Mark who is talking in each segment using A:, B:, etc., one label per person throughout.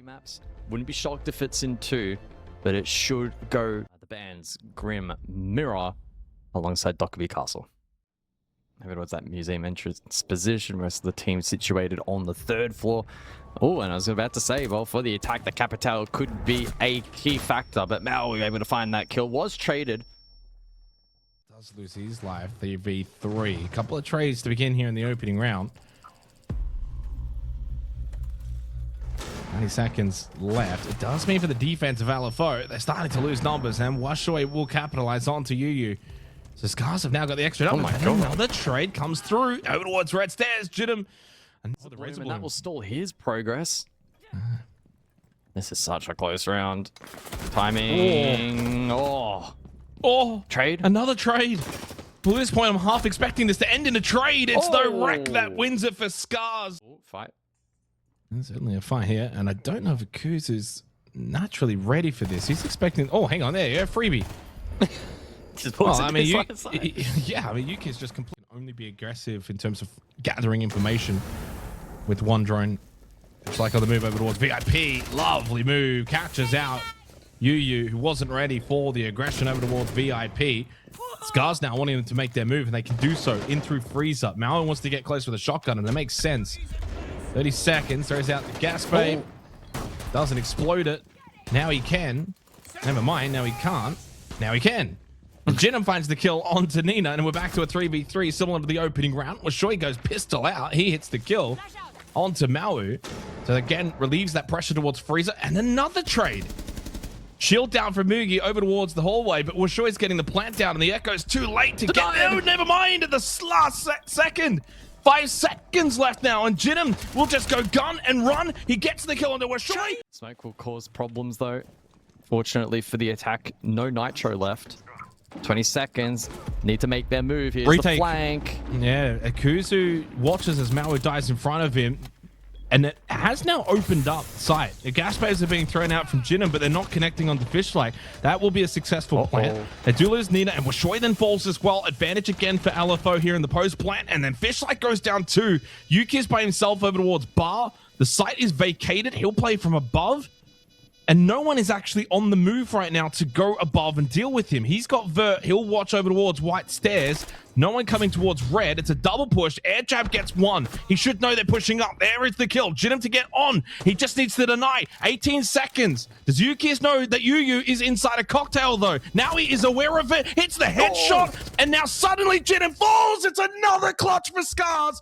A: maps. Wouldn't be shocked if it's in 2, but it should go the band's Grim Mirror alongside Dockerby Castle. Maybe it was that museum entrance position. Rest of the team situated on the 3rd floor. Oh, and I was about to say, well, for the attack, the Capital could be a key factor, but Mal was able to find that kill. Was traded.
B: Does lose his life. 3v3. A couple of trades to begin here in the opening round. 90 seconds left. It does mean for the defense of LFO, they're starting to lose numbers, and Washoe will capitalize onto Yu. So SCARZ have now got the extra number.
A: Oh my god.
B: Another trade comes through over towards red stairs. Jidam. And
A: that will stall his progress. This is such a close round. Timing. Oh. Trade.
B: Another trade. At this point, I'm half expecting this to end in a trade. It's the wreck that wins it for SCARZ.
A: Fight.
B: There's certainly a fight here, and I don't know if Akuzu's naturally ready for this. He's expecting. Oh, hang on, there you go, freebie. Well, I mean, Yuki's just completely only be aggressive in terms of gathering information with one drone. It's like on the move over towards VIP. Lovely move, catches out Yu, who wasn't ready for the aggression over towards VIP. SCARZ now wanting them to make their move, and they can do so in through freeze up. Malin wants to get close with a shotgun, and it makes sense. 30 seconds, throws out the gas babe. Doesn't explode it. Now he can. Never mind, now he can't. Now he can. And Jinam finds the kill onto Nina, and we're back to a 3v3 similar to the opening round. Washoe goes pistol out. He hits the kill onto Mau. So again, relieves that pressure towards Freezer, and another trade. Shield down from Mugi over towards the hallway, but Washoe's getting the plant down, and the Echo's too late to get there. Never mind, at the last second. 5 seconds left now, and Jinam will just go gun and run. He gets the kill onto Washoe.
A: Smoke will cause problems, though. Fortunately for the attack, no nitro left. 20 seconds. Need to make their move. Here's the flank.
B: Yeah, Akuzu watches as Mau dies in front of him, and it has now opened up sight. The gas bays are being thrown out from Jinam, but they're not connecting onto Fishlight. That will be a successful plant. They do lose Nina, and Washoe then falls as well. Advantage again for LFO here in the post plant, and then Fishlight goes down too. Yuki's by himself over towards Bar. The site is vacated. He'll play from above. And no one is actually on the move right now to go above and deal with him. He's got Vert. He'll watch over towards white stairs. No one coming towards red. It's a double push. Air jab gets 1. He should know they're pushing up. There is the kill. Jinam to get on. He just needs to deny. 18 seconds. Does Yukis know that Yu is inside a cocktail, though? Now he is aware of it. Hits the headshot. And now suddenly Jinam falls. It's another clutch for SCARZ.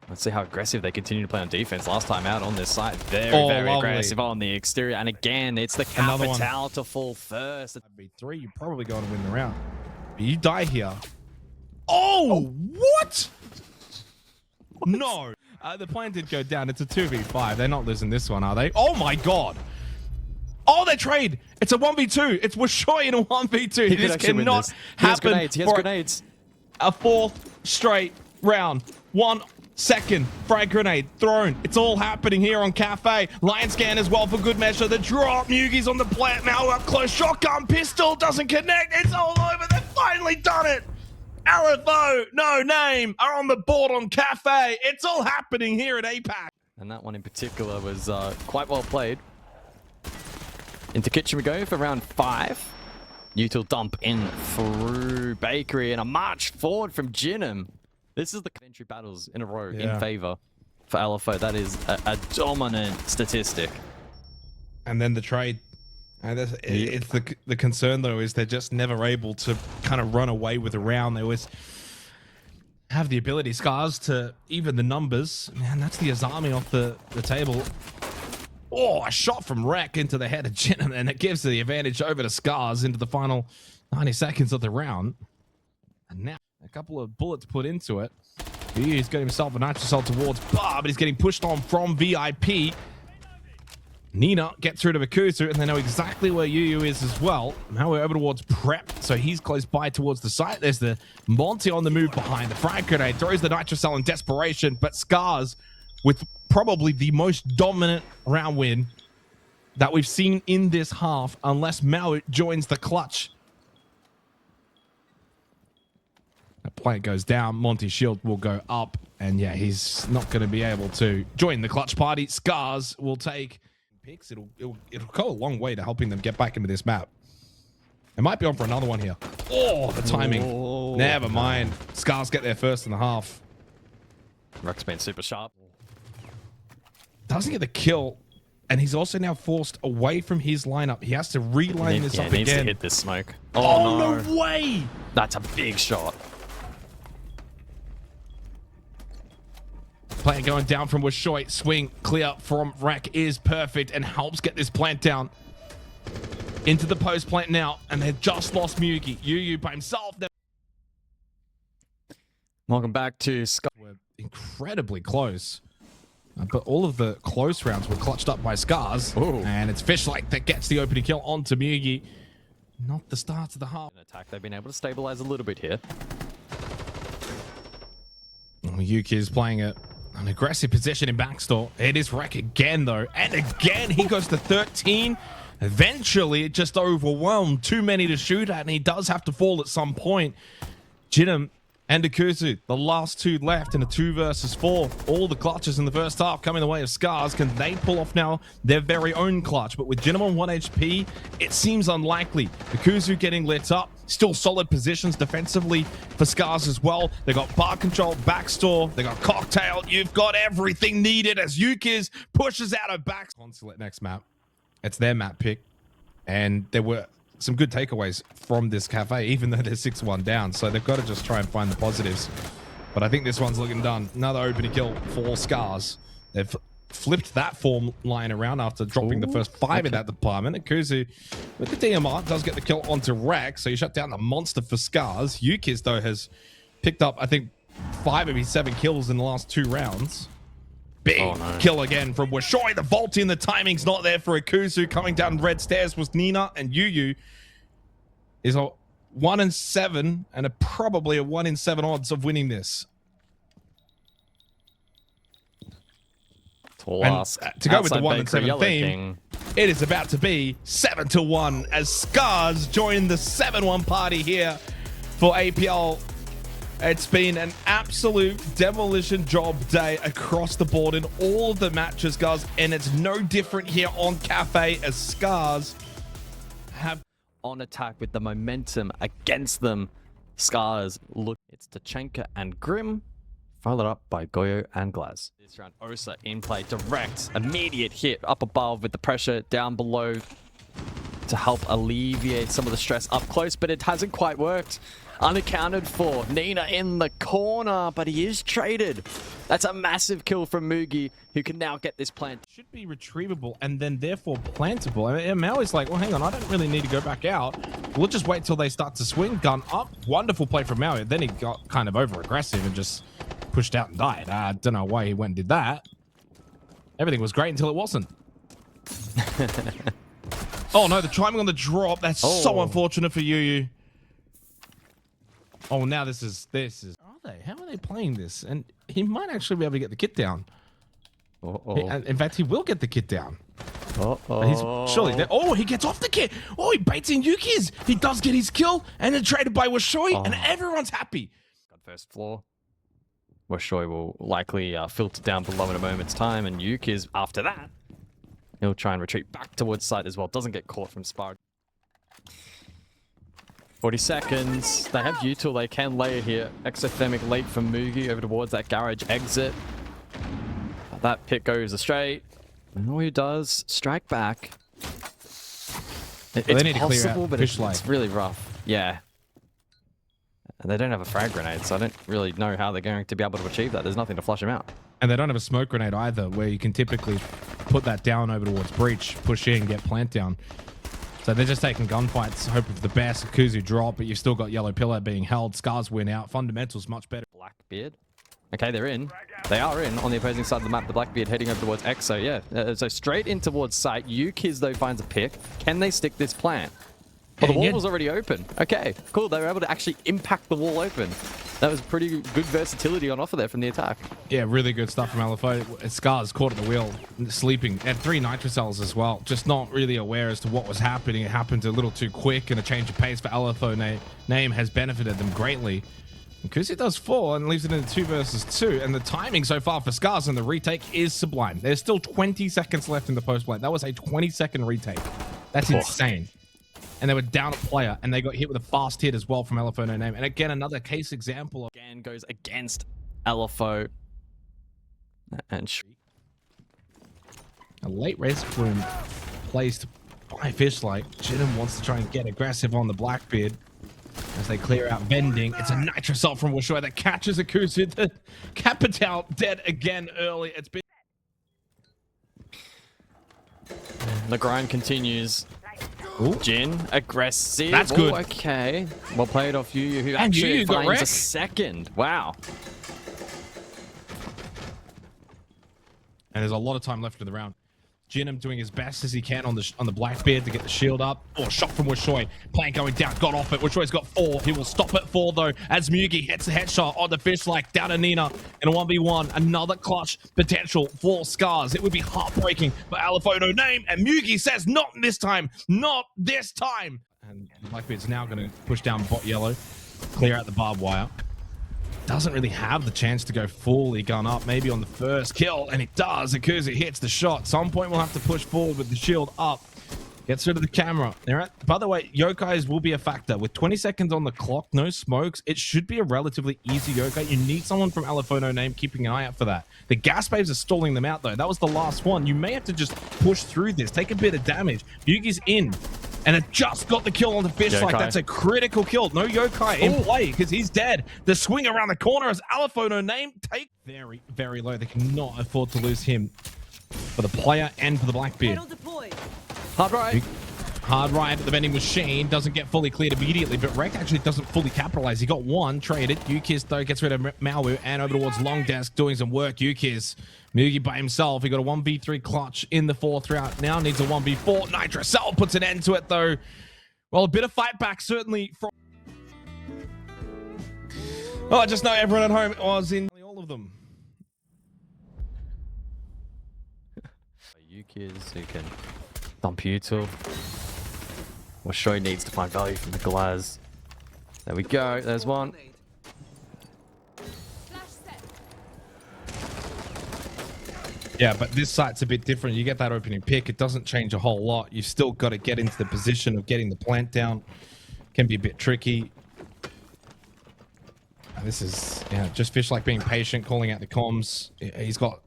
A: Let's see how aggressive they continue to play on defense. Last time out on this side, very aggressive on the exterior. And again, it's the Capital to fall first.
B: 3, you're probably going to win the round. But you die here. Oh, what? No. The plan did go down. It's a 2v5. They're not losing this one, are they? Oh, my God. Oh, they trade. It's a 1v2. It's Washoe in a 1v2. This cannot happen.
A: He has grenades.
B: A 4th straight round. 1 second frag grenade thrown. It's all happening here on Cafe. Lion scan as well for good measure. The drop. Mugi's on the plant now up close. Shotgun pistol doesn't connect. It's all over. They've finally done it. LFO No Name are on the board on Cafe. It's all happening here at APAC.
A: And that one in particular was quite well played. Into kitchen we go for round 5. Util dump in through Bakery and a march forward from Jinam. This is the entry battles in a row in favor for LFO. That is a dominant statistic.
B: And then the trade. And it's the concern, though, is they're just never able to kind of run away with a round. They always have the ability, SCARZ, to even the numbers. Man, that's the Azami off the table. Oh, a shot from Wreck into the head of Jinam, and it gives the advantage over to SCARZ into the final 90 seconds of the round. And now a couple of bullets put into it. He's got himself a nitrocell towards Bar, but he's getting pushed on from VIP. Nina gets through to Akuzu, and they know exactly where Yu is as well. Now we're over towards Prep, so he's close by towards the site. There's the Monty on the move behind. The frag grenade throws the nitrocell in desperation, but SCARZ with probably the most dominant round win that we've seen in this half, unless Mau joins the clutch. That plant goes down. Monty's shield will go up, And yeah, he's not going to be able to join the clutch party. SCARZ will take picks. It'll go a long way to helping them get back into this map. It might be on for another one here. Oh, the timing. Oh, never mind. SCARZ get there first in the half.
A: Rock's been super sharp.
B: Doesn't get the kill. And he's also now forced away from his lineup. He has to reline this up again.
A: He needs to hit this smoke.
B: Oh, no way.
A: That's a big shot.
B: Plant going down from Washoy. Swing clear from Rack is perfect and helps get this plant down. Into the post plant now, and they've just lost Mugi. Yu by himself.
A: Welcome back to SCARZ.
B: We're incredibly close. But all of the close rounds were clutched up by SCARZ. Ooh. And it's Fishlike that gets the opening kill onto Mugi. Not the start of the half.
A: Attack. They've been able to stabilize a little bit here.
B: Yuki is playing an aggressive position in backstore. It is Rack again, though. And again, he goes to 13. Eventually, it just overwhelmed. Too many to shoot at, and he does have to fall at some point. Jinam and Akuzu, the last two left in a 2 versus 4. All the clutches in the first half coming the way of SCARZ. Can they pull off now their very own clutch? But with Jinam on 1 HP, it seems unlikely. Akuzu getting lit up. Still solid positions defensively for SCARZ as well. They got bar control, backstore. They got cocktail. You've got everything needed as Yukiz pushes out of back. Consulate next map. It's their map pick. And there were some good takeaways from this cafe, even though they're 6-1 down. So they've got to just try and find the positives. But I think this one's looking done. Another opening kill for SCARZ. They've flipped that form line around after dropping the first 5 in that department. Akuzu with the DMR does get the kill onto Rack. So you shut down the monster for SCARZ. Yukiz, though, has picked up, I think, 5 of his 7 kills in the last 2 rounds. Big kill again from Washoy. The vaulting, the timing's not there for Akuzu. Coming down red stairs was Nina, and Yu is a 1 in 7 and probably a 1 in 7 odds of winning this. And to go with the 1 in 7 theme, it is about to be 7-1 as SCARZ join the 7-1 party here for APL. It's been an absolute demolition job day across the board in all of the matches, guys, and it's no different here on Cafe as SCARZ have
A: on attack with the momentum against them. SCARZ look, it's Tachenka and Grim, followed up by Goyo and Glaz. This round, Osa in play, direct, immediate hit up above with the pressure down below to help alleviate some of the stress up close, but it hasn't quite worked. Unaccounted for. Nina in the corner, but he is traded. That's a massive kill from Mugi, who can now get this plant.
B: Should be retrievable and then therefore plantable. I mean, Maui's like, well, hang on, I don't really need to go back out. We'll just wait till they start to swing. Gun up. Wonderful play from Maui. Then he got kind of over-aggressive and just pushed out and died. I don't know why he went and did that. Everything was great until it wasn't. Oh, no, the timing on the drop. That's so unfortunate for Yu. Oh, now this is. Are they? How are they playing this? And he might actually be able to get the kit down. In fact, he will get the kit down. He's surely there. Oh, he gets off the kit. Oh, he baits in Yukiz. He does get his kill, and then traded by Washoy, and everyone's happy.
A: Got first floor. Washoy will likely filter down below in a moment's time, and Yukiz after that, he'll try and retreat back towards site as well. Doesn't get caught from Spar. 40 seconds. They have util. They can lay it here. Exothermic late from Mugi over towards that garage exit. That pit goes astray. And all he does, strike back. It's
B: they need
A: possible,
B: to clear out
A: but it's really rough. Yeah. And they don't have a frag grenade, so I don't really know how they're going to be able to achieve that. There's nothing to flush them out.
B: And they don't have a smoke grenade either, where you can typically put that down over towards breach, push in, get plant down. So they're just taking gunfights, hoping for the best. Kuzu drop, but you've still got Yellow Pillar being held. SCARZ win out. Fundamentals much better.
A: Blackbeard. Okay, they're in. They are in on the opposing side of the map. The Blackbeard heading over towards Exo. Yeah, so straight in towards site. Yukiz, though, finds a pick. Can they stick this plant? Well, the wall was already open. Okay, cool. They were able to actually impact the wall open. That was pretty good versatility on offer there from the attack.
B: Yeah, really good stuff from LFO. SCARZ caught at the wheel, sleeping. Had 3 nitrocells as well. Just not really aware as to what was happening. It happened a little too quick, and a change of pace for LFO Name has benefited them greatly. Kuzi does 4 and leaves it in 2 versus 2, and the timing so far for SCARZ in the retake is sublime. There's still 20 seconds left in the post play. That was a 20-second retake. That's insane. And they were down a player, and they got hit with a fast hit as well from LFO No Name. And again, another case example of
A: again goes against LFO. And
B: a late race bloom placed by Fishlike. Jidam wants to try and get aggressive on the Blackbeard as they clear out vending. It's a nitro assault from Wishoy that catches Akuzu. The Capital dead again early. It's been
A: the grind continues.
B: Ooh.
A: Jin aggressive.
B: That's good.
A: Okay. Well played off Yu, who
B: And
A: actually
B: Yu got
A: finds a
B: wrecked.
A: second. Wow.
B: And there's a lot of time left in the round. Jinam doing his best as he can on the Blackbeard to get the shield up. Oh, shot from Wishoy. Plank going down, got off it. Wishoy's got 4. He will stop at 4 though, as Mugi hits a headshot on the Fishlike down to Nina in a 1v1. Another clutch potential for SCARZ. It would be heartbreaking for LFO No Name, and Mugi says, not this time, not this time. And Blackbeard's now going to push down bot yellow, clear out the barbed wire. Doesn't really have the chance to go fully gun up, maybe on the first kill, and it does. Akuzu hits the shot. Some point we'll have to push forward with the shield up. Gets rid of the camera. By the way, yokais will be a factor. With 20 seconds on the clock, no smokes, it should be a relatively easy yokai. You need someone from LFO No Name keeping an eye out for that. The gas waves are stalling them out, though. That was the last one. You may have to just push through this, take a bit of damage. Yugi's in. And it just got the kill on the Fishlike. That's a critical kill. No yokai in play because he's dead. The swing around the corner as LFO No Name take very, very low. They cannot afford to lose him for the player and for the Blackbeard.
A: Hard right.
B: Hard right at the vending machine. Doesn't get fully cleared immediately, but Rekt actually doesn't fully capitalize. He got 1 traded. Ukiz, though, gets rid of Maowu and over towards Long Desk doing some work. Ukiz, Mugi by himself. He got a 1v3 clutch in the 4th round. Now needs a 1v4. Nitro Cell puts an end to it, though. Well, a bit of fight back, certainly. From I just know everyone at home was in all of them.
A: Ukiz who can dump you two. Wishoy needs to find value from the glass. There we go. There's one.
B: Yeah, but this site's a bit different. You get that opening pick. It doesn't change a whole lot. You've still got to get into the position of getting the plant down. Can be a bit tricky. And this is just Fishlike being patient, calling out the comms. He's got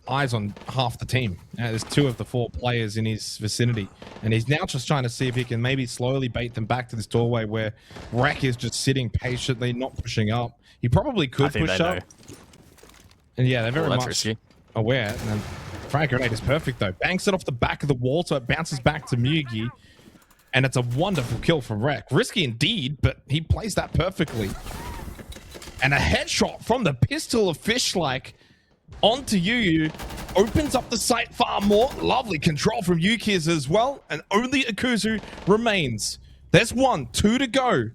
B: eyes on half the team. There's 2 of the 4 players in his vicinity, and he's now just trying to see if he can maybe slowly bait them back to this doorway where Rekt is just sitting patiently, not pushing up. He probably could push up. And yeah, they're very much risky. Aware. And frag grenade is perfect though. Banks it off the back of the wall so it bounces back to Mugi, and it's a wonderful kill from Rekt. Risky indeed, but he plays that perfectly. And a headshot from the pistol of Fishlike onto Yu opens up the site far more. Lovely control from Ukiz as well, and only Akuzu remains. There's 1, 2 to go.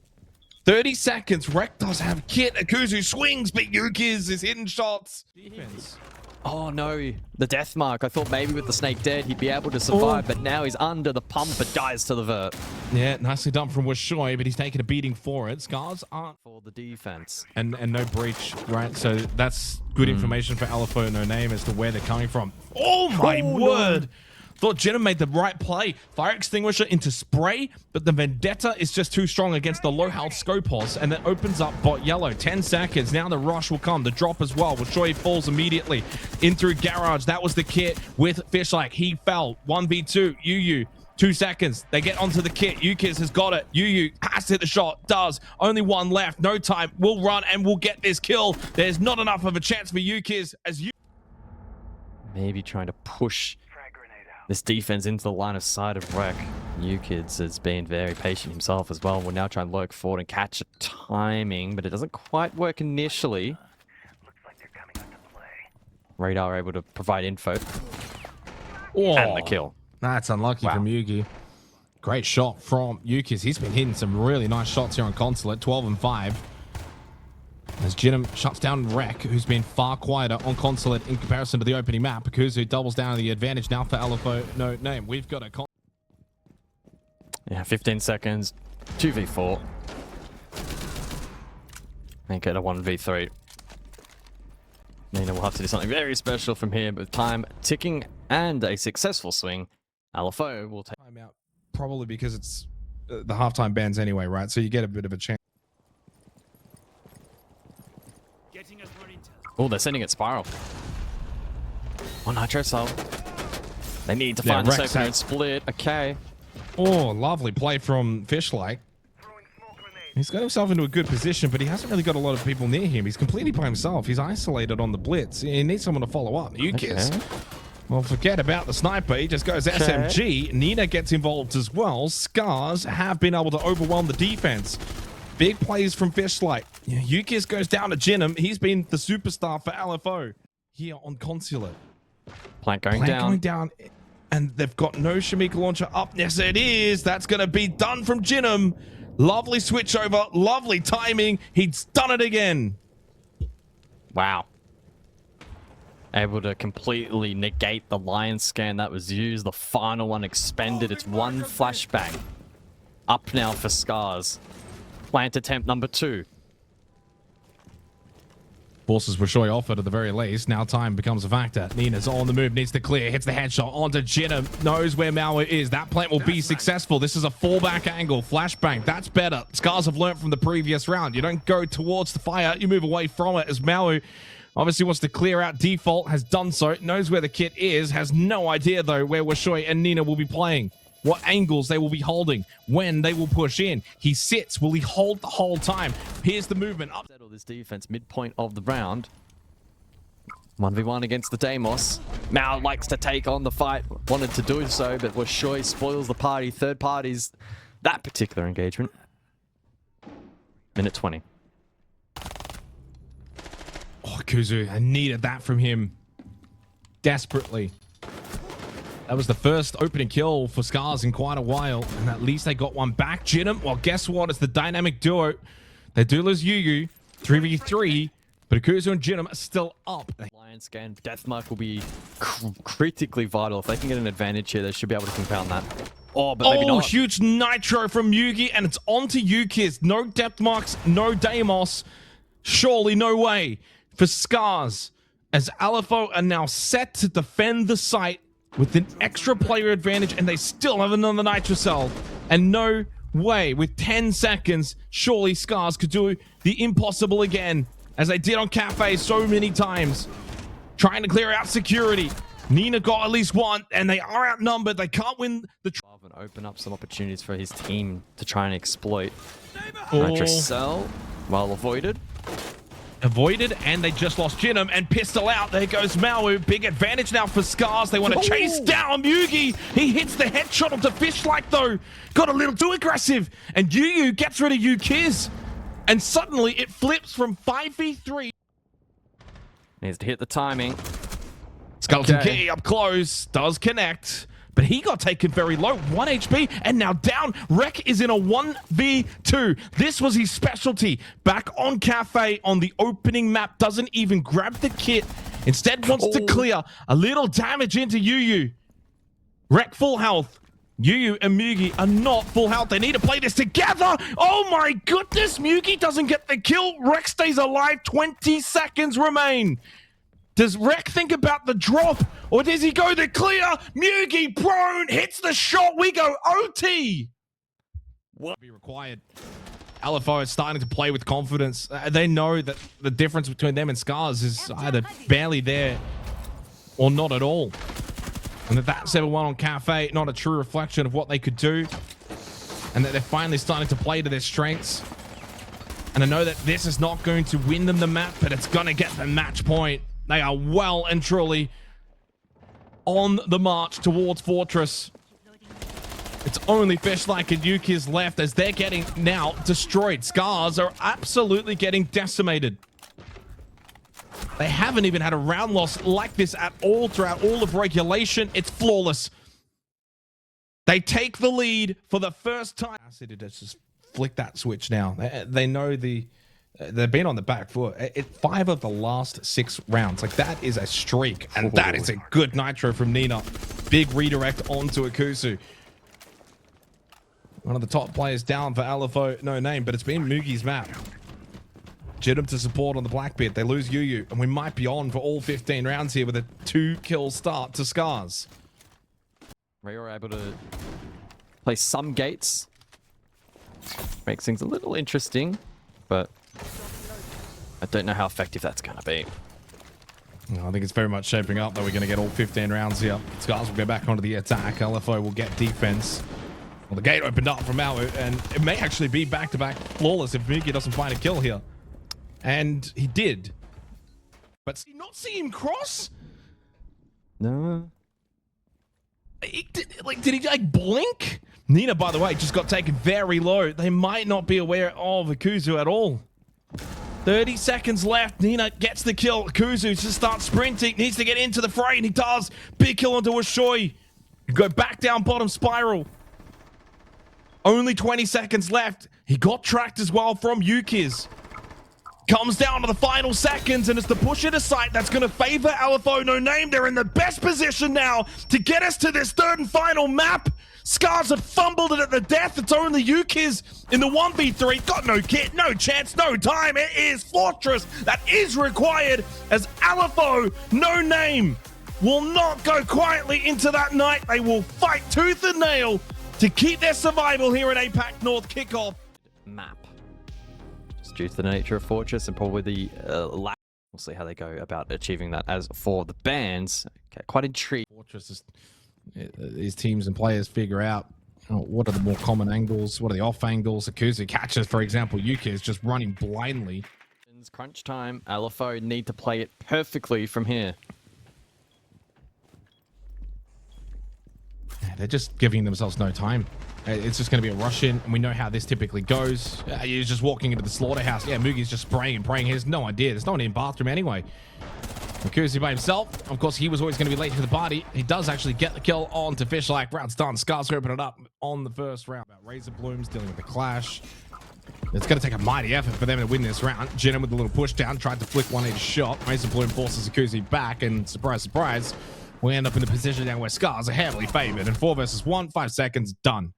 B: 30 seconds. Rekt does have kit. Akuzu swings, but Ukiz is hitting shots. Defense.
A: Oh no, the death mark. I thought maybe with the snake dead he'd be able to survive, but now he's under the pump but dies to the vert.
B: Yeah, nicely done from Wishoy, but he's taking a beating for it. SCARZ aren't
A: for the defense.
B: And no breach, right? So that's good information for LFO No Name as to where they're coming from. Oh my word! No. Thought Jenna made the right play. Fire extinguisher into spray, but the Vendetta is just too strong against the low health Scopos, and that opens up bot yellow. 10 seconds. Now the rush will come. The drop as well. Wishoy falls immediately in through garage. That was the kit with Fishlike. He fell. 1v2. Yu. 2 seconds. They get onto the kit. Ukiz has got it. Yu has to hit the shot. Does. Only 1 left. No time. We'll run and we'll get this kill. There's not enough of a chance for Ukiz as you.
A: Maybe trying to push this defense into the line of sight of Rekt. Ukiz has been very patient himself as well. We'll now try and lurk forward and catch a timing, but it doesn't quite work initially.
C: Looks like they're coming into play.
A: Radar able to provide info.
B: Oh,
A: and the kill.
B: That's unlucky from Yugi. Great shot from Ukiz. He's been hitting some really nice shots here on Consulate. 12 and 5. As Jinam shuts down Rekt, who's been far quieter on Consulate in comparison to the opening map. Akuzu doubles down on the advantage now for LFO No Name. We've got a...
A: Yeah, 15 seconds. 2v4. Make it a 1v3. Nina will have to do something very special from here, but time ticking and a successful swing. LFO will take
B: Timeout, probably because it's the halftime bans anyway, right? So you get a bit of a chance.
A: Oh, they're sending it spiral. Oh, Nitro Cell. They need to find this opener and split. Okay.
B: Oh, lovely play from Fishlike. He's got himself into a good position, but he hasn't really got a lot of people near him. He's completely by himself. He's isolated on the blitz. He needs someone to follow up. Ukis. Okay. Well, forget about the sniper. He just goes SMG. Nina gets involved as well. SCARZ have been able to overwhelm the defense. Big plays from Fishlike. Ukis goes down to Jinham. He's been the superstar for LFO here on Consulate.
A: Plank going down.
B: And they've got no Shamika launcher up. Yes, it is. That's going to be done from Jinham. Lovely switch over. Lovely timing. He's done it again.
A: Wow. Able to completely negate the lion scan that was used. The final one expended. It's one flashbang. Up now for SCARZ. Plant attempt number 2.
B: Forces were surely offered at the very least. Now time becomes a factor. Nina's on the move, needs to clear, hits the headshot onto Jinham, knows where Malware is. That plant will be successful. This is a fallback angle, flashbang. That's better. SCARZ have learned from the previous round. You don't go towards the fire, you move away from it as Malware obviously wants to clear out default, has done so, knows where the kit is, has no idea though where Washoy and Nina will be playing. What angles they will be holding, when they will push in. He sits, will he hold the whole time? Here's the movement up.
A: Settle this defense midpoint of the round. 1v1 against the Deimos. Mao likes to take on the fight, wanted to do so, but Washoy spoils the party. Third parties that particular engagement. Minute 20.
B: Oh, Kuzu, I needed that from him desperately. That was the first opening kill for SCARZ in quite a while, and at least they got one back. Jinham, well, guess what? It's the dynamic duo. They do lose Yuyu, 3v3, but Akuzu and Jinham are still up.
A: Lion scan, Deathmark will be critically vital. If they can get an advantage here, they should be able to compound that. Oh, but maybe not.
B: Huge nitro from Yugi, and it's on to Ukis. No Deathmarks, no Deimos. Surely no way for SCARZ, as LFO are now set to defend the site with an extra player advantage, and they still have another nitro cell. And no way, with 10 seconds, surely SCARZ could do the impossible again, as they did on Cafe so many times. Trying to clear out security. Nina got at least one, and they are outnumbered. They can't win the...
A: And open up some opportunities for his team to try and exploit. Nitro cell, well avoided.
B: And they just lost Jinham, and pistol out. There goes Mawu. Big advantage now for SCARZ. They want to chase down Yugi. He hits the headshot onto Fishlike though. Got a little too aggressive, and Yu gets rid of Yukiz, and suddenly it flips from 5v3.
A: Needs to hit the timing.
B: Skeleton Key up close, does connect, but he got taken very low. 1 HP, and now down. Rek is in a 1v2. This was his specialty. Back on Cafe on the opening map, doesn't even grab the kit. Instead wants to clear a little damage into Yuyu. Rek full health. Yuyu and Mugi are not full health. They need to play this together. Oh my goodness, Mugi doesn't get the kill. Rek stays alive. 20 seconds remain. Does Rek think about the drop, or does he go the clear? Mugi prone, hits the shot. We go OT. What be required? LFO is starting to play with confidence. They know that the difference between them and SCARZ is either barely there or not at all. And that 7-1 on Cafe, not a true reflection of what they could do. And that they're finally starting to play to their strengths. And I know that this is not going to win them the map, but it's going to get the match point. They are well and truly on the march towards Fortress. It's only Fishlike and Yuki's left as they're getting now destroyed. SCARZ are absolutely getting decimated. They haven't even had a round loss like this at all throughout all of regulation. It's flawless. They take the lead for the first time. To just flick that switch now. They know they've been on the back foot. 5 of the last 6 rounds. Like, that is a streak. And that is a good nitro from Nina. Big redirect onto Akusu. One of the top players down for LFO No Name, but it's been Mugi's map. Jidam to support on the black pit. They lose Yu, and we might be on for all 15 rounds here with a 2-kill start to SCARZ.
A: We were able to place some gates. Makes things a little interesting, but I don't know how effective that's going to be.
B: I think it's very much shaping up that we're going to get all 15 rounds here. SCARZ will go back onto the attack. LFO will get defense. Well, the gate opened up from Maui, and it may actually be back-to-back flawless if Mugi doesn't find a kill here. And he did. But did you not see him cross?
A: No.
B: Did he like blink? Nina, by the way, just got taken very low. They might not be aware of Akuzu at all. 30 seconds left. Nina gets the kill. Akuzu just starts sprinting. Needs to get into the fray, and he does. Big kill onto Ashoi. Go back down bottom spiral. Only 20 seconds left. He got tracked as well from Yukiz. Comes down to the final seconds, and it's the push into sight that's going to favor LFO No Name. They're in the best position now to get us to this third and final map. SCARZ have fumbled it at the death. It's only Yukiz in the 1v3. Got no kit, no chance, no time. It is Fortress that is required, as LFO No Name will not go quietly into that night. They will fight tooth and nail to keep their survival here in APAC North Kickoff.
A: Map. Just due to the nature of Fortress and probably the lack. We'll see how they go about achieving that. As for the bands, okay, quite intrigued.
B: Fortress is, these teams and players figure out what are the more common angles, what are the off angles. Akuzu catches, for example, Yuki is just running blindly.
A: Crunch time. LFO need to play it perfectly from here.
B: They're just giving themselves no time. It's just going to be a rush in, and we know how this typically goes. He's just walking into the slaughterhouse. Yeah, Mugi's just spraying and praying. He has no idea. There's no one in bathroom anyway. Akuzu by himself. Of course, he was always going to be late to the party. He does actually get the kill on to Fishlike. Round's done. SCARZ open it up on the first round. Razor Blooms dealing with the clash. It's going to take a mighty effort for them to win this round. Jidam with a little push down. Tried to flick 180 shot. Razor Bloom forces Akuzu back, and surprise, surprise, we end up in the position down where SCARZ are heavily favored. And 4 versus 1, 5 seconds, done.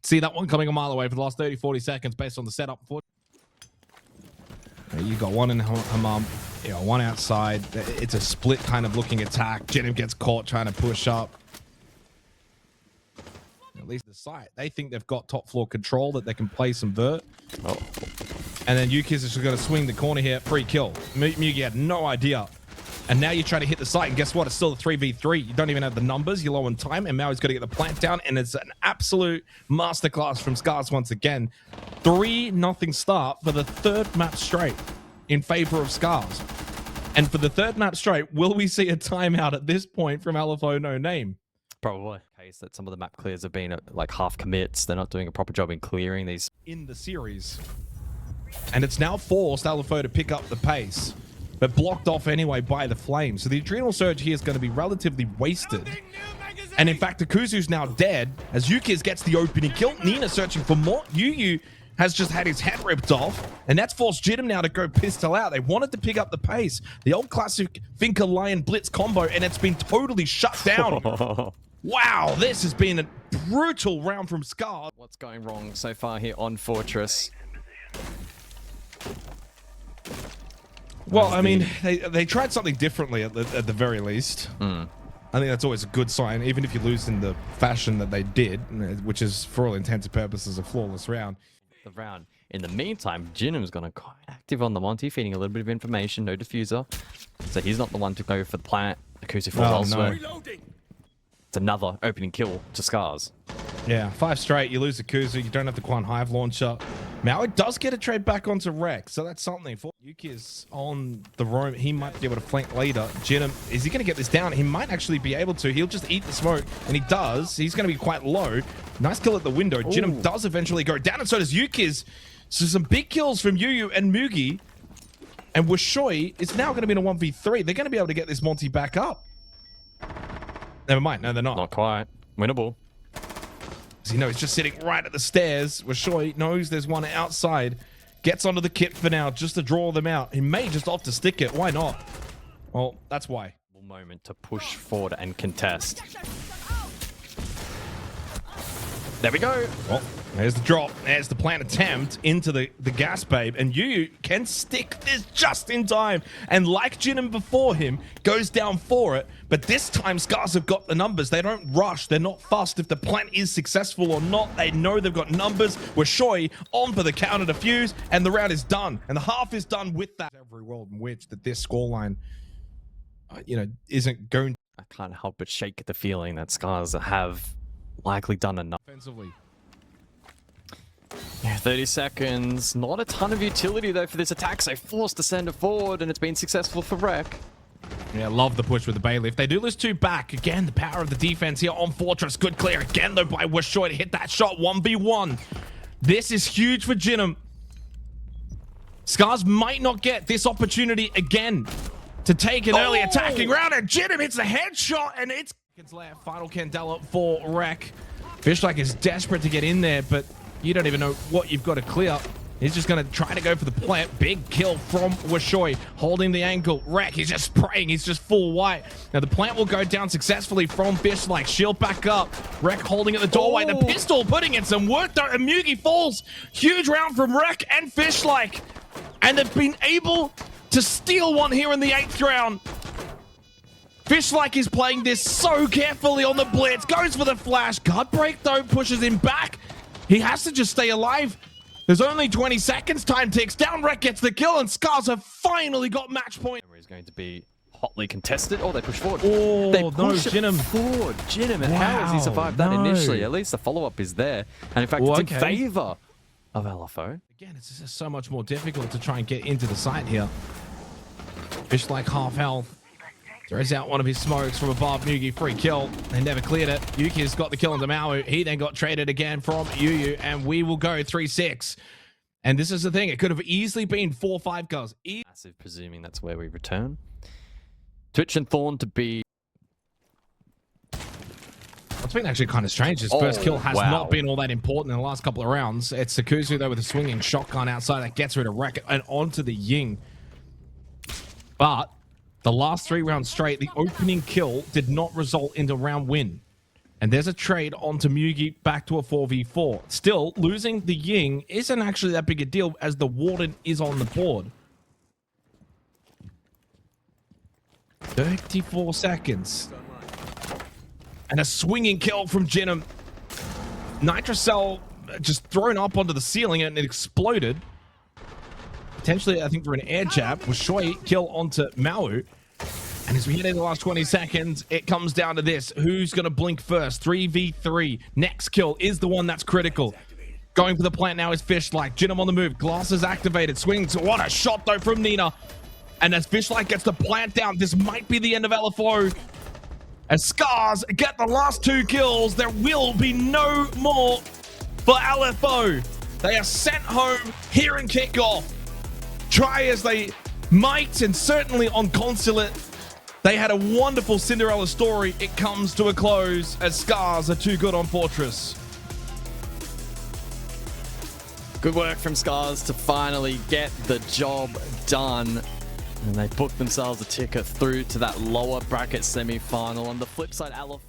B: See that one coming a mile away for the last 30, 40 seconds based on the setup. You got one in Hammam, you got one outside. It's a split kind of looking attack. Jidam gets caught trying to push up. At least the site, they think they've got top floor control, that they can play some vert. Oh. And then Yukiz is just going to swing the corner here. Free kill. Mugi had no idea. And now you try to hit the site, and guess what? It's still a 3v3. You don't even have the numbers. You're low on time, and Maui's got to get the plant down, and it's an absolute masterclass from SCARZ once again. 3-0 start for the third map straight in favor of SCARZ. And for the third map straight, will we see a timeout at this point from LFO No Name?
A: Probably. Case that some of the map clears have been like half commits. They're not doing a proper job in clearing these.
B: In the series. And it's now forced LFO to pick up the pace, but blocked off anyway by the Flames. So the Adrenal Surge here is going to be relatively wasted. And in fact, Akuzu's now dead as Yukiz gets the opening kill. Nina searching for more. Yu has just had his head ripped off, and that's forced Jidam now to go pistol out. They wanted to pick up the pace. The old classic Finker Lion Blitz combo, and it's been totally shut down. Wow, this has been a brutal round from SCARZ.
A: What's going wrong so far here on Fortress?
B: Well, I mean, they tried something differently at the very least. I think that's always a good sign, even if you lose in the fashion that they did, which is, for all intents and purposes, a flawless round.
A: The round. In the meantime, Jidam's gone quite active on the Monty, feeding a little bit of information, no diffuser. So he's not the one to go for the plant. Akuzu falls elsewhere. No. It's another opening kill to SCARZ.
B: Yeah, 5 straight. You lose the Akuzu. You don't have the Quan Hive launcher. Maui does get a trade back onto Rex, so that's something. For Yuki is on the roam. He might be able to flank later. Jidam, is he going to get this down? He might actually be able to. He'll just eat the smoke, and he does. He's going to be quite low. Nice kill at the window. Ooh. Jidam does eventually go down, and so does Yukiz. So some big kills from Yu and Mugi. And Washoi is now going to be in a 1v3. They're going to be able to get this Monty back up. Never mind. No, they're not.
A: Not quite. Winnable.
B: You know, he's just sitting right at the stairs. Washoi knows there's one outside. Gets onto the kit for now just to draw them out. He may just opt to stick it. Why not? Well, that's why.
A: Moment to push forward and contest. There we go.
B: Well, There's the drop. There's the plant attempt into the gas babe. And you can stick this just in time. And like Jinim before him, goes down for it. But this time, SCARZ have got the numbers. They don't rush. They're not fussed if the plant is successful or not. They know they've got numbers. Washoi on for the counter defuse. And the round is done. And the half is done with that. Every world in which that this scoreline, isn't going to...
A: I can't help but shake the feeling that SCARZ have likely done enough.
B: Offensively.
A: Yeah, 30 seconds. Not a ton of utility, though, for this attack. So forced to send it forward, and it's been successful for Rek.
B: Yeah, love the push with the Bailey. If they do lose 2 back, again, the power of the defense here on Fortress. Good clear again, though, by Washoi to hit that shot. 1v1. This is huge for Jinim. SCARZ might not get this opportunity again to take an early attacking round. And Jinim hits a headshot, and it's... Final Candela for Rek. Fishlike is desperate to get in there, but you don't even know what you've got to clear. He's just going to try to go for the plant. Big kill from Washoi, holding the angle. Rek, he's just spraying. He's just full white. Now, the plant will go down successfully from Fishlike. Shield back up. Rek holding at the doorway. The pistol putting in some work, though. And Mugi falls. Huge round from Rek and Fishlike. And they've been able to steal one here in the 8th round. Fishlike is playing this so carefully on the blitz. Goes for the flash. Guard break, though, pushes him back. He has to just stay alive. There's only 20 seconds. Time ticks down. Rek gets the kill, and SCARZ have finally got match point.
A: He's going to be hotly contested. Oh, they push forward.
B: Oh,
A: they
B: push
A: Jinim forward. Jinim, and how has he survived that initially? At least the follow-up is there. And in fact, it's in favor of LFO.
B: Again, it's just so much more difficult to try and get into the site here. Fishlike half health. Throws out one of his smokes from above. Mugi, free kill. They never cleared it. Yuki's got the kill into Maui. He then got traded again from Yuyu, and we will go 3-6. And this is the thing. It could have easily been 4-5 kills.
A: Massive, presuming that's where we return. Twitch and Thorn to be...
B: What's been actually kind of strange. His first kill has not been all that important in the last couple of rounds. It's Sakuzu, though, with a swinging shotgun outside that gets rid of Rek and onto the Ying. But... the last 3 rounds straight, the opening kill did not result into round win. And there's a trade onto Mugi back to a 4v4. Still, losing the Ying isn't actually that big a deal as the Warden is on the board. 34 seconds. And a swinging kill from Jinim. Nitrocell just thrown up onto the ceiling and it exploded. Potentially, I think, for an air jab. Washoi kill onto Mau. And as we hit in the last 20 seconds, it comes down to this. Who's going to blink first? 3v3. Next kill is the one that's critical. Going for the plant now is Fishlike. Jinim on the move. Glass is activated. Swings. What a shot, though, from Nina. And as Fishlike gets the plant down, this might be the end of LFO. As SCARZ get the last 2 kills, there will be no more for LFO. They are sent home here in Kickoff. Try as they might, and certainly on Consulate, they had a wonderful Cinderella story. It comes to a close as SCARZ are too good on Fortress.
A: Good work from SCARZ to finally get the job done. And they booked themselves a ticket through to that lower bracket semi-final. On the flip side, LFO...